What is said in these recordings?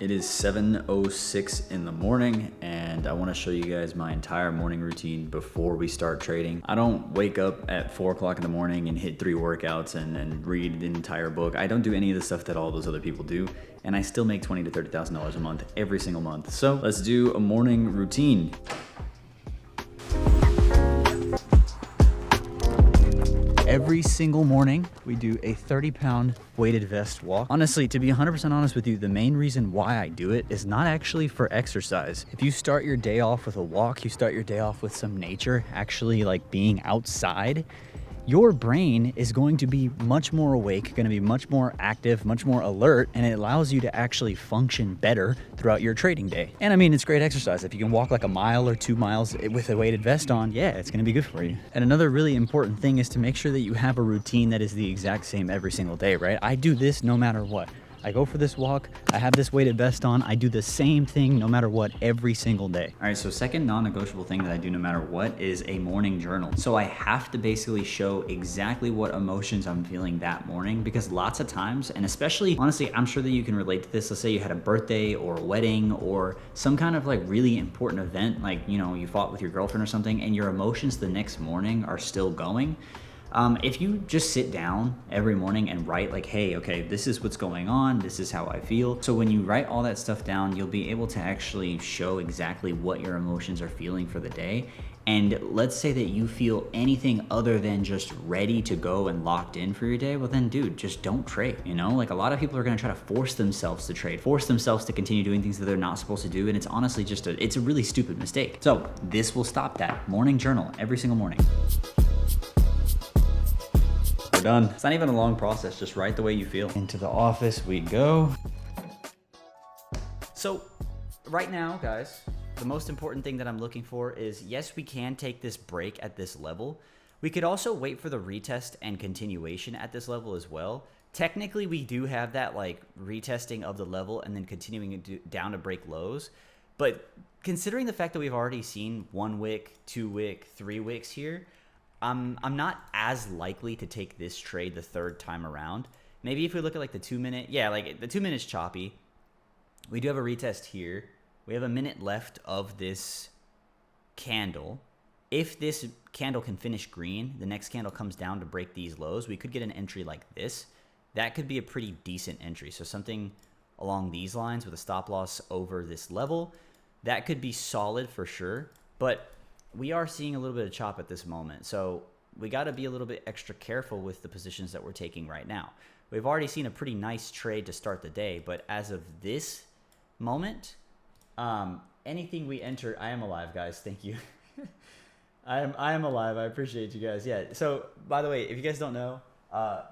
It is 7:06 in the morning, and I want to show you guys my entire morning routine before we start trading. I don't wake up at 4 o'clock in the morning and hit 3 workouts and read the entire book. I don't do any of the stuff that all those other people do, and I still make $20,000 to $30,000 a month every single month. So let's do a morning routine. Every single morning, we do a 30-pound weighted vest walk. Honestly, to be 100% honest with you, the main reason why I do it is not actually for exercise. If you start your day off with a walk, you start your day off with some nature, actually like being outside, your brain is going to be much more awake, going to be much more active, much more alert, and it allows you to actually function better throughout your trading day. And I mean, it's great exercise. If you can walk like a mile or 2 miles with a weighted vest on, yeah, it's going to be good for you. And another really important thing is to make sure that you have a routine that is the exact same every single day, right? I do this no matter what. I go for this walk, I have this weighted vest on, I do the same thing no matter what every single day. All right, so second non-negotiable thing that I do no matter what is a morning journal. So I have to basically show exactly what emotions I'm feeling that morning, because lots of times, and especially, honestly, I'm sure that you can relate to this. Let's say you had a birthday or a wedding or some kind of like really important event, like, you know, you fought with your girlfriend or something, and your emotions the next morning are still going. If you just sit down every morning and write like, hey, okay, this is what's going on, this is how I feel. So when you write all that stuff down, you'll be able to actually show exactly what your emotions are feeling for the day. And let's say that you feel anything other than just ready to go and locked in for your day, well then, dude, just don't trade, you know? Like a lot of people are gonna try to force themselves to trade, force themselves to continue doing things that they're not supposed to do, and it's honestly just it's a really stupid mistake. So this will stop that. Morning journal every single morning. Done. It's not even a long process, just write the way you feel. Into the office we go. So right now, guys, the most important thing that I'm looking for is, yes, we can take this break at this level. We could also wait for the retest and continuation at this level as well. Technically, we do have that like retesting of the level and then continuing it down to break lows. But considering the fact that we've already seen 1 wick, 2 wick, 3 wicks here, I'm not as likely to take this trade the third time around. Maybe if we look at like the 2 minute, yeah, like the 2 minutes choppy. We do have a retest here. We have a minute left of this candle. If this candle can finish green, the next candle comes down to break these lows, we could get an entry like this. That could be a pretty decent entry. So something along these lines with a stop loss over this level, that could be solid for sure. But we are seeing a little bit of chop at this moment. So we got to be a little bit extra careful with the positions that we're taking right now. We've already seen a pretty nice trade to start the day, but as of this moment, anything we enter, I am alive, guys. Thank you. I am alive. I appreciate you guys. Yeah. So by the way, if you guys don't know,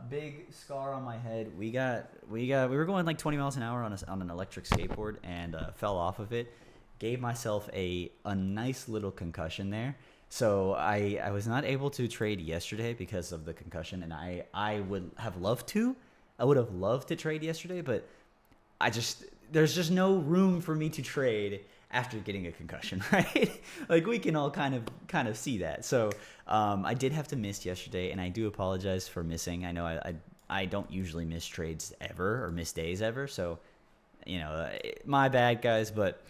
big scar on my head. We were going like 20 miles an hour on an electric skateboard and fell off of it. Gave myself a nice little concussion there. So I was not able to trade yesterday because of the concussion, and I would have loved to. I would have loved to trade yesterday, but there's just no room for me to trade after getting a concussion, right? Like we can all kind of see that. So I did have to miss yesterday, and I do apologize for missing. I know I don't usually miss trades ever or miss days ever, so you know, my bad, guys, but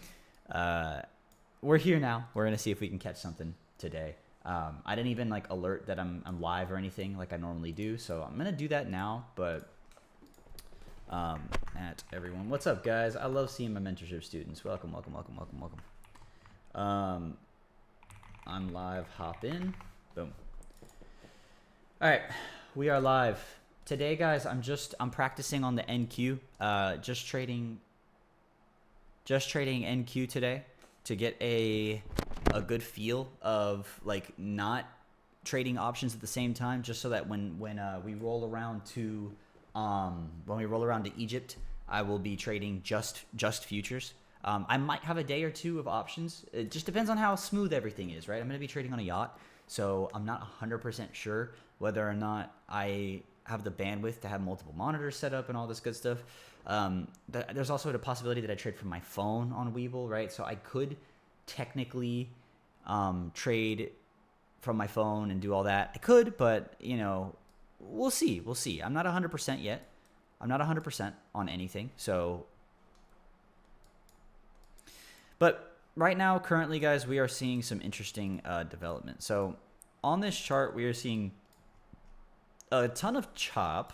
we're here now. We're gonna see if we can catch something today. I didn't even like alert that I'm live or anything like I normally do, so I'm gonna do that now. But at everyone, what's up, guys? I love seeing my mentorship students. Welcome. I'm live. Hop in. Boom. All right, we are live today, guys. I'm practicing on the NQ. Just trading NQ today to get a good feel of like not trading options at the same time, just so that when we roll around to Egypt, I will be trading just futures. I might have a day or two of options. It just depends on how smooth everything is, right? I'm going to be trading on a yacht, so I'm not 100% sure whether or not I have the bandwidth to have multiple monitors set up and all this good stuff. There's also the possibility that I trade from my phone on Webull, right? So I could technically trade from my phone and do all that. I could, but you know, we'll see. I'm not 100% yet. I'm not 100% on anything. So But right now, currently, guys, we are seeing some interesting development. So on this chart, we are seeing a ton of chop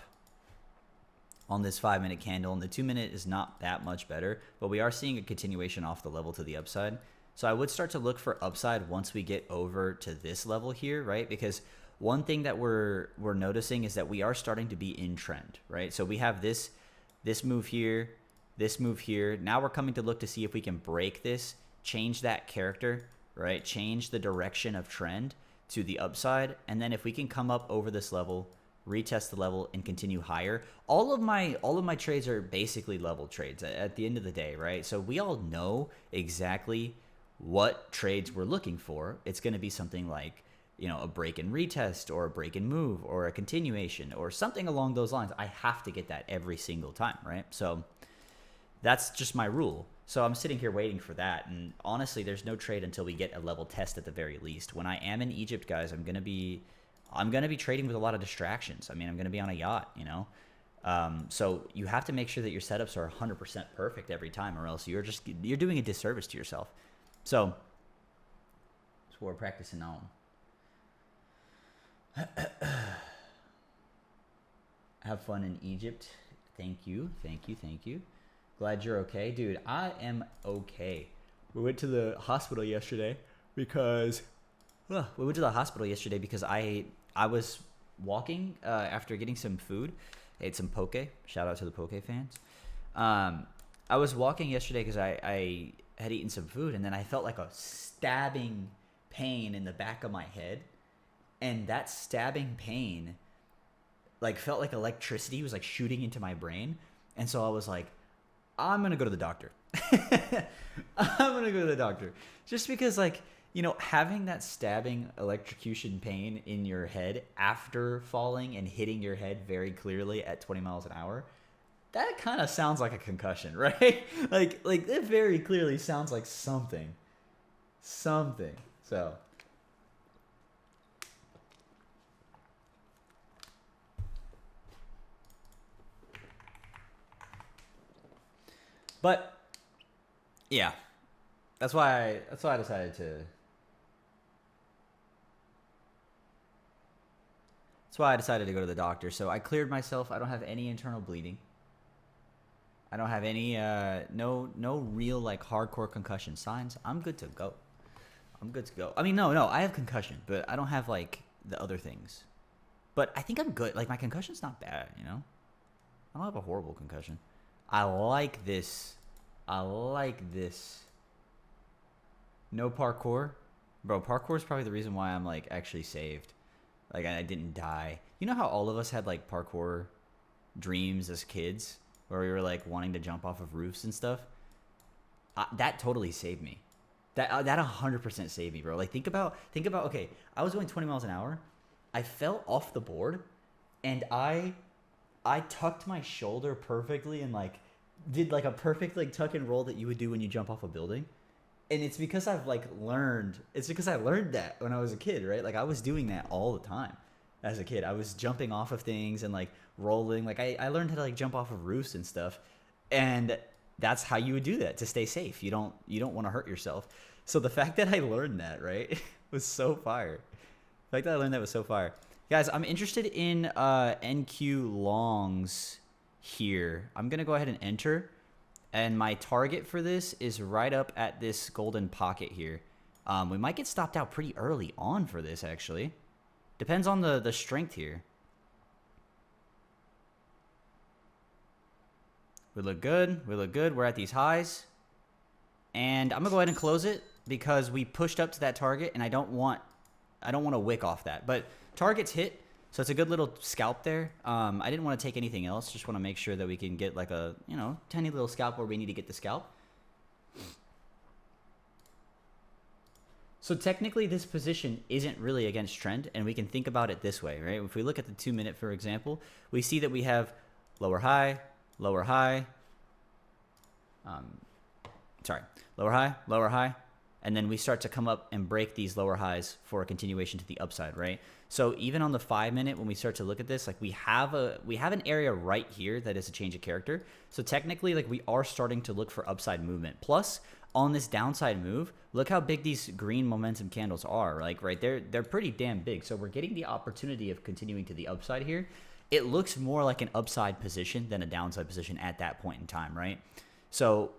on this 5-minute candle, and the 2-minute is not that much better, but we are seeing a continuation off the level to the upside. So I would start to look for upside once we get over to this level here, right? Because one thing that we're noticing is that we are starting to be in trend, right? So we have this move here, this move here. Now we're coming to look to see if we can break this, change that character, right? Change the direction of trend to the upside, and then if we can come up over this level, retest the level, and continue higher. All of my trades are basically level trades at the end of the day, right? So we all know exactly what trades we're looking for. It's going to be something like, you know, a break and retest, or a break and move, or a continuation, or something along those lines. I have to get that every single time, right? So that's just my rule. So I'm sitting here waiting for that, and honestly, there's no trade until we get a level test at the very least. When I am in Egypt, guys, I'm gonna be trading with a lot of distractions. I mean, I'm gonna be on a yacht, you know. So you have to make sure that your setups are 100% perfect every time, or else you're doing a disservice to yourself. So that's what we're practicing on. Have fun in Egypt. Thank you. Glad you're okay, dude. I am okay. We went to the hospital yesterday because I was walking after getting some food. I ate some poke. Shout out to the poke fans. I was walking yesterday because I had eaten some food, and then I felt like a stabbing pain in the back of my head, and that stabbing pain like felt like electricity was like shooting into my brain, and so I was like, I'm gonna go to the doctor. I'm gonna go to the doctor just because, like, you know, having that stabbing electrocution pain in your head after falling and hitting your head very clearly at 20 miles an hour, that kind of sounds like a concussion, right? like it very clearly sounds like something. So but yeah, that's why I decided to. That's why I decided to go to the doctor. So I cleared myself. I don't have any internal bleeding. I don't have any no real like hardcore concussion signs. I'm good to go. I mean, no, I have concussion, but I don't have like the other things. But I think I'm good. Like, my concussion's not bad, you know? I don't have a horrible concussion. I like this. No parkour. Bro, parkour is probably the reason why I'm like actually saved. Like, I didn't die. You know how all of us had like parkour dreams as kids, where we were like wanting to jump off of roofs and stuff? That totally saved me. That 100% saved me, bro. Like, think about. Okay, I was going 20 miles an hour. I fell off the board, and I tucked my shoulder perfectly and like did like a perfect like tuck and roll that you would do when you jump off a building. And it's because I learned that when I was a kid, right? Like, I was doing that all the time as a kid. I was jumping off of things and like rolling. Like, I learned how to like jump off of roofs and stuff. And that's how you would do that to stay safe. You don't want to hurt yourself. So the fact that I learned that, right, was so fire. The fact that I learned that was so fire. Guys, I'm interested in NQ longs here. I'm going to go ahead and enter. And my target for this is right up at this golden pocket here. We might get stopped out pretty early on for this, actually. Depends on the strength here. We look good. We're at these highs. And I'm going to go ahead and close it because we pushed up to that target, and I don't want to wick off that. But target's hit. So it's a good little scalp there. I didn't want to take anything else. Just want to make sure that we can get like a, you know, tiny little scalp where we need to get the scalp. So technically this position isn't really against trend, and we can think about it this way, right? If we look at the 2 minute, for example, we see that we have lower high, lower high, and then we start to come up and break these lower highs for a continuation to the upside, right? So even on the 5 minute, when we start to look at this, like we have an area right here that is a change of character. So technically, like, we are starting to look for upside movement. Plus, on this downside move, look how big these green momentum candles are. Like right there, they're pretty damn big. So we're getting the opportunity of continuing to the upside here. It looks more like an upside position than a downside position at that point in time, right? So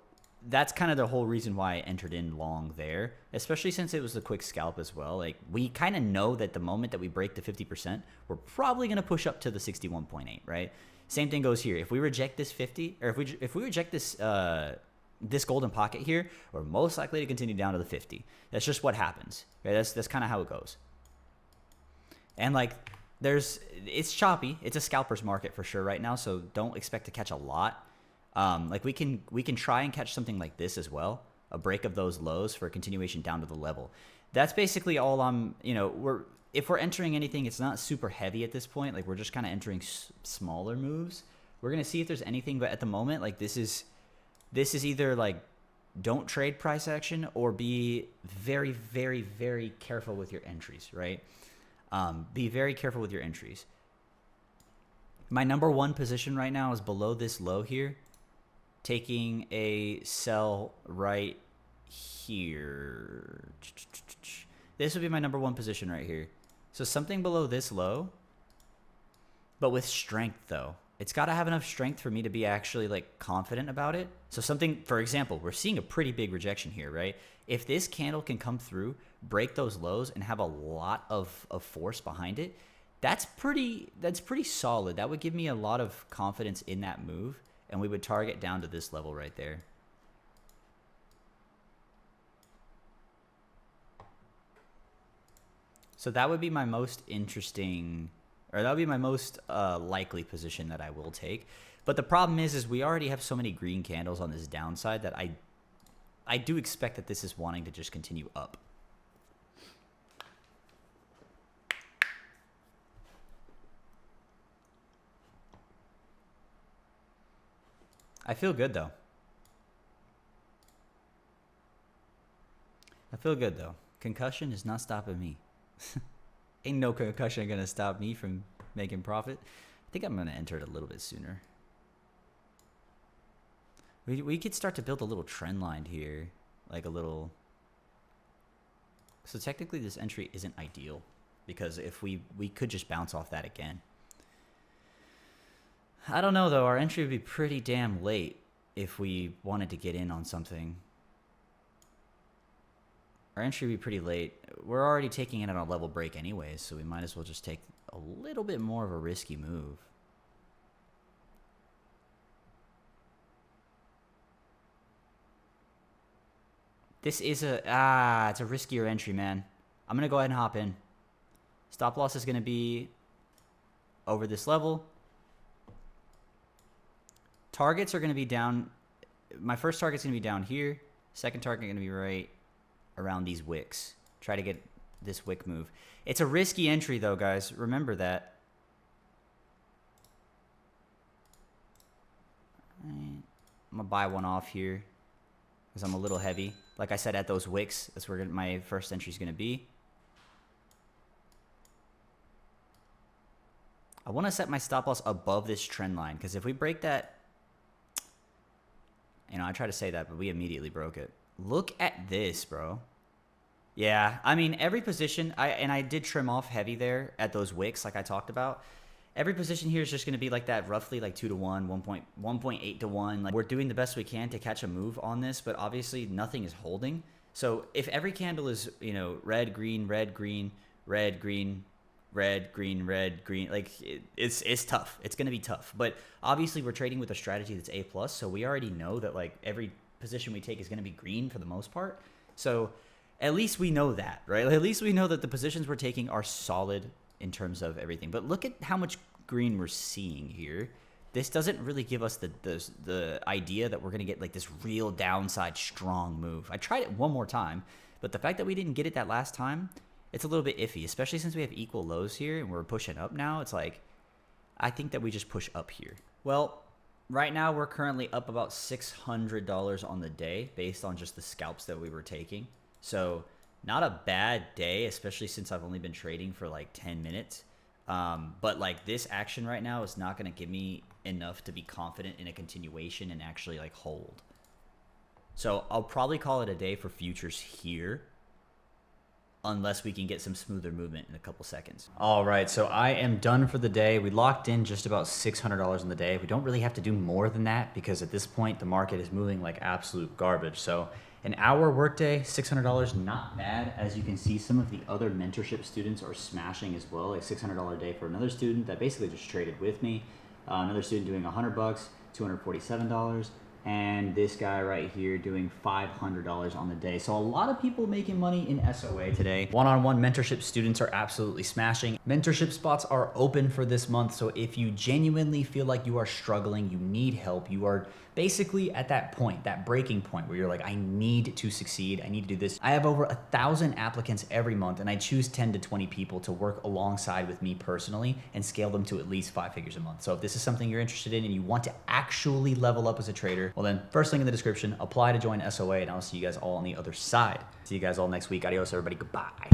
that's kind of the whole reason why I entered in long there, especially since it was a quick scalp as well. Like we kind of know that the moment that we break the 50%, we're probably going to push up to the 61.8, right? Same thing goes here. If we reject this 50, or if we reject this this golden pocket here, we're most likely to continue down to the 50. That's just what happens. Right? That's kind of how it goes. And like it's choppy. It's a scalper's market for sure right now, so don't expect to catch a lot. Like we can try and catch something like this as well, a break of those lows for a continuation down to the level. That's basically all I'm, if we're entering anything, it's not super heavy at this point. Like we're just kind of entering smaller moves. We're going to see if there's anything, but at the moment, like this is either like don't trade price action or be very, very, very careful with your entries, right? Be very careful with your entries. My number one position right now is below this low here, taking a sell right here. This would be my number one position right here. So something below this low, but with strength though. It's got to have enough strength for me to be actually like confident about it. So something, for example, we're seeing a pretty big rejection here, right? If this candle can come through, break those lows and have a lot of force behind it, that's pretty solid. That would give me a lot of confidence in that move, and we would target down to this level right there. So that would be my most interesting, or that would be my most likely position that I will take. But the problem is we already have so many green candles on this downside that I do expect that this is wanting to just continue up. I feel good though. I feel good though. Concussion is not stopping me. Ain't no concussion gonna stop me from making profit. I think I'm gonna enter it a little bit sooner. We could start to build a little trend line here, like a little. So technically this entry isn't ideal because if we could just bounce off that again. I don't know though, our entry would be pretty damn late if we wanted to get in on something. Our entry would be pretty late. We're already taking it on a level break anyways, so we might as well just take a little bit more of a risky move. This is it's a riskier entry, man. I'm going to go ahead and hop in. Stop loss is going to be over this level. Targets are going to be down. My first target's going to be down here. Second target going to be right around these wicks. Try to get this wick move. It's a risky entry though, guys. Remember that. All right. I'm going to buy one off here because I'm a little heavy. Like I said, at those wicks, that's where my first entry is going to be. I want to set my stop loss above this trend line because if we break that, I try to say that, but we immediately broke it. Look at this, bro. Yeah, I mean, every position, I did trim off heavy there at those wicks like I talked about. Every position here is just going to be like that, roughly like 2 to 1, 1.8 to 1. Like we're doing the best we can to catch a move on this, but obviously nothing is holding. So if every candle is, red, green, red, green, red, green, red, green, red, green, like it's tough. It's going to be tough. But obviously we're trading with a strategy that's A+, so we already know that like every position we take is going to be green for the most part. So at least we know that, right? Like, at least we know that the positions we're taking are solid in terms of everything. But look at how much green we're seeing here. This doesn't really give us the idea that we're going to get like this real downside strong move. I tried it one more time, but the fact that we didn't get it that last time, it's a little bit iffy, especially since we have equal lows here and we're pushing up now. It's like, I think that we just push up here. Well, right now we're currently up about $600 on the day based on just the scalps that we were taking. So not a bad day, especially since I've only been trading for like 10 minutes. But like this action right now is not going to give me enough to be confident in a continuation and actually like hold. So I'll probably call it a day for futures here, unless we can get some smoother movement in a couple seconds. All right, so I am done for the day. We locked in just about $600 in the day. We don't really have to do more than that because at this point, the market is moving like absolute garbage. So an hour workday, $600, not bad. As you can see, some of the other mentorship students are smashing as well. A $600 day for another student that basically just traded with me. Another student doing $100, $247. And this guy right here doing $500 on the day. So a lot of people making money in SOA today. One-on-one mentorship students are absolutely smashing. Mentorship spots are open for this month. So if you genuinely feel like you are struggling, you need help, you are basically at that point, that breaking point where you're like, I need to succeed, I need to do this. I have over 1,000 applicants every month and I choose 10 to 20 people to work alongside with me personally and scale them to at least 5 figures a month. So if this is something you're interested in and you want to actually level up as a trader, well then first link in the description, apply to join SOA and I'll see you guys all on the other side. See you guys all next week. Adios everybody, goodbye.